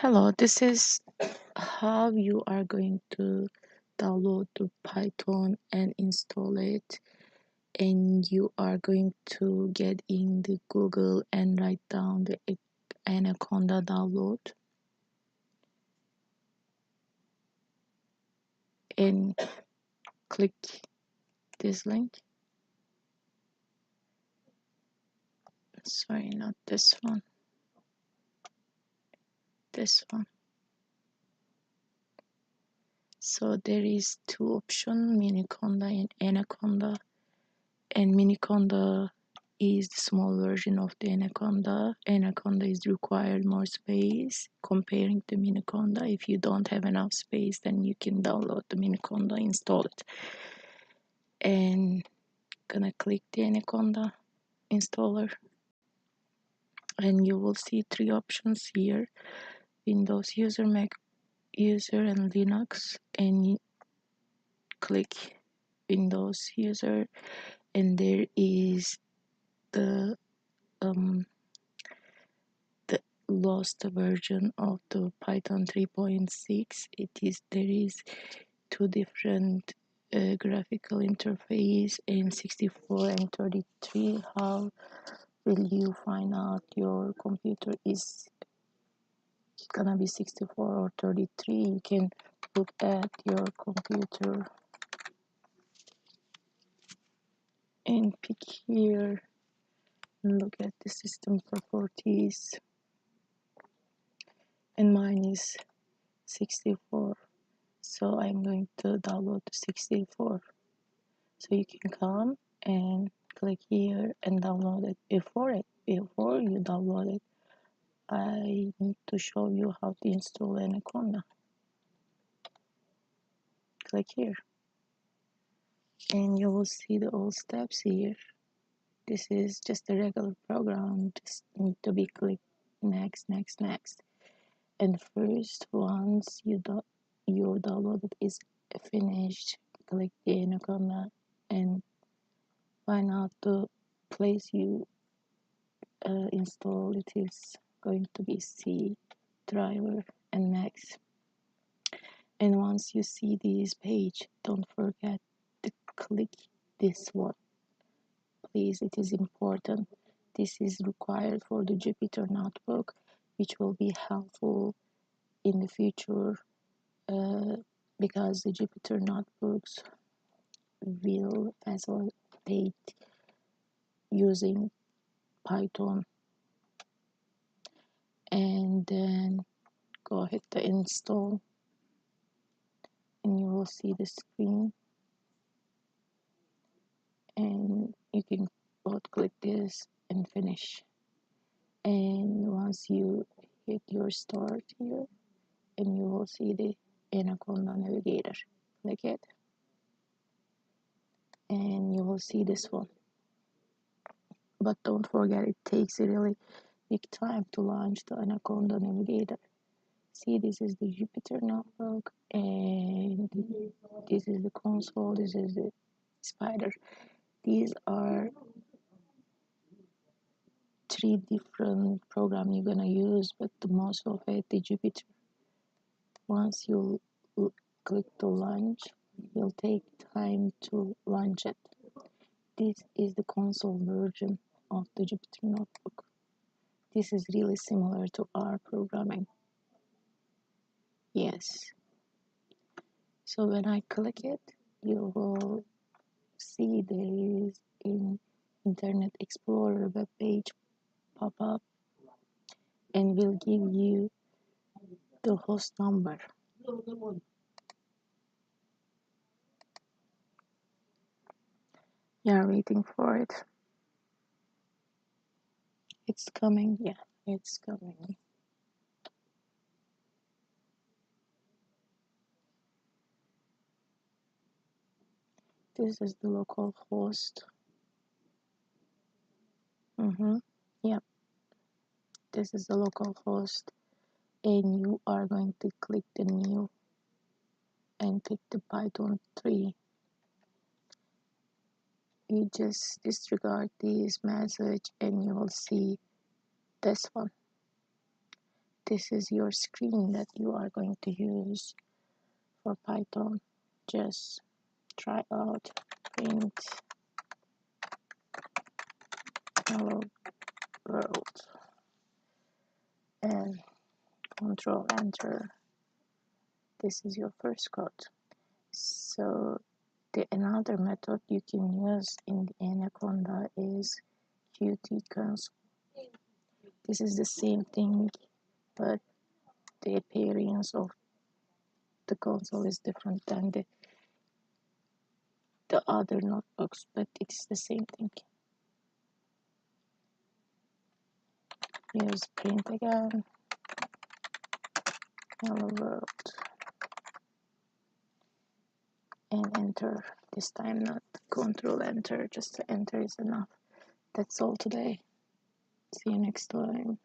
Hello, this is how you are going to download the Python and install it. And you are going to get in the Google and write down the Anaconda download and click this link. Sorry, not this one. This one. So there is two options, Miniconda and Anaconda. And Miniconda is the small version of the Anaconda. Anaconda is required more space comparing to Miniconda. If you don't have enough space, then you can download the Miniconda, install it. And gonna click the Anaconda installer. And you will see three options here: Windows user, Mac user, and Linux. And click Windows user, and there is the lost version of the Python 3.6. There is two different graphical interface in 64 and 33. How will you find out your computer is gonna be 64 or 33? You can look at your computer and pick here and look at the system properties, and mine is 64, so I'm going to download the 64. So you can come and click here and download it. Before you download it, I need to show you how to install Anaconda. Click here and you will see the all steps here. This is just a regular program, just need to be clicked next. And first, once your download is finished, click the Anaconda and find out the place you install. It is going to be C driver and next. And once you see this page, don't forget to click this one, please. It is important. This is required for the Jupyter notebook, which will be helpful in the future because the Jupyter notebooks will facilitate using Python. And then go ahead to install, and you will see the screen, and you can both click this and finish. And once you hit your start here, and you will see the Anaconda navigator, click it and you will see this one. But don't forget, it takes a really big time to launch the Anaconda navigator. See, this is the Jupyter notebook, and this is the console, this is the spider. These are three different programs you're gonna use, but the most of it, the Jupyter. Once you click to launch, it will take time to launch it. This is the console version of the Jupyter notebook. This is really similar to R programming. Yes. So when I click it, you will see there is an Internet Explorer web page pop up and will give you the host number. Yeah, waiting for it. It's coming. Yeah, it's coming. This is the local host. Yep, this is the local host, and you are going to click the new and pick the Python 3. You just disregard this message and you will see this one. this is your screen that you are going to use for Python. Just try out print hello world and control enter. This is your first code. So the another method you can use in the Anaconda is Qt console. This is the same thing, but the appearance of the console is different than the other notebooks, but it's the same thing. Use print again, hello world, and enter. This time not control enter, just enter is enough. That's all today. See you next time.